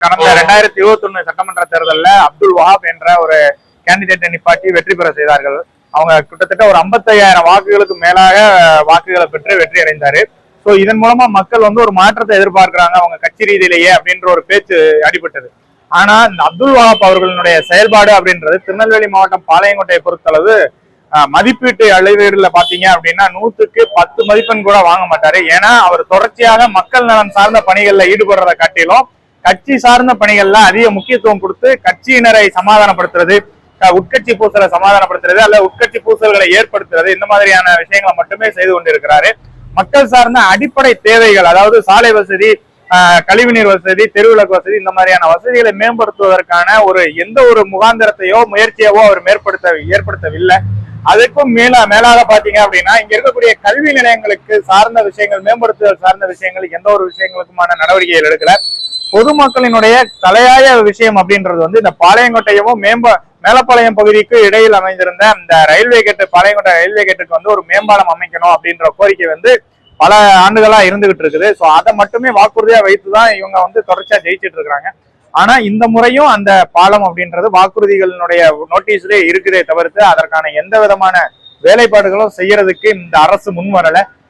கடந்த 2021 சட்டமன்ற தேர்தலில் அப்துல் வஹாப் என்ற ஒரு கேண்டிடேட்டை நிப்பாட்டி வெற்றி பெற செய்தார்கள். அவங்க கிட்டத்தட்ட ஒரு 55,000 வாக்குகளுக்கு மேலாக வாக்குகளை பெற்று வெற்றி அடைந்தாரு. ஸோ இதன் மூலமா மக்கள் ஒரு மாற்றத்தை எதிர்பார்க்கிறாங்க அவங்க கட்சி ரீதியிலேயே அப்படின்ற ஒரு பேச்சு அடிபட்டது. ஆனா இந்த அப்துல் வஹாப் அவர்களுடைய செயல்பாடு அப்படின்றது திருநெல்வேலி மாவட்டம் பாளையங்கோட்டையை பொறுத்தளவு மதிப்பீட்டு அளவீடுல பாத்தீங்க அப்படின்னா 100க்கு 10 மதிப்பெண் கூட வாங்க மாட்டாரு. ஏன்னா அவர் தொடர்ச்சியாக மக்கள் நலன் சார்ந்த பணிகள்ல ஈடுபடுறதை காட்டிலும் கட்சி சார்ந்த பணிகள்ல அதிக முக்கியத்துவம் கொடுத்து கட்சியினரை சமாதானப்படுத்துறது, உட்கட்சி பூசலை சமாதானப்படுத்துறது அல்ல உட்கட்சி பூசல்களை ஏற்படுத்துறது, இந்த மாதிரியான விஷயங்களை மட்டுமே செய்து கொண்டிருக்கிறாரு. மக்கள் சார்ந்த அடிப்படை தேவைகள், அதாவது சாலை வசதி, கழிவுநீர் வசதி, தெருவிளக்கு வசதி, இந்த மாதிரியான வசதிகளை மேம்படுத்துவதற்கான எந்த ஒரு முகாந்திரத்தையோ முயற்சியவோ அவர் ஏற்படுத்தவில்லை. அதுக்கும் மேலாக பாத்தீங்க அப்படின்னா இங்க இருக்கக்கூடிய கல்வி நிலையங்களுக்கு சார்ந்த விஷயங்கள், மேம்படுத்துதல் சார்ந்த விஷயங்கள், எந்த ஒரு விஷயங்களுக்குமான நடவடிக்கைகள் எடுக்கல. பொதுமக்களினுடைய தலையாய விஷயம் அப்படின்றது இந்த பாளையங்கோட்டையும் மேலப்பாளையம் பகுதிக்கு இடையில் அமைந்திருந்த இந்த ரயில்வே கேட்டு, பாளையங்கோட்டை ரயில்வே கேட்டுக்கு ஒரு மேம்பாலம் அமைக்கணும் அப்படின்ற கோரிக்கை பல ஆண்டுகளா இருந்துகிட்டு இருக்குது. ஸோ அதை மட்டுமே வாக்குறுதியா வைத்துதான் இவங்க தொடர்ச்சியா ஜெயிச்சிட்டு இருக்கிறாங்க. ஆனா இந்த முறையும் அந்த பாலம் அப்படின்றது வாக்குறுதிகளினுடைய நோட்டீஸ்லேயே இருக்குதே தவிர்த்து அதற்கான எந்த விதமான வேலைப்பாடுகளும் செய்யறதுக்கு இந்த அரசு முன் வரல.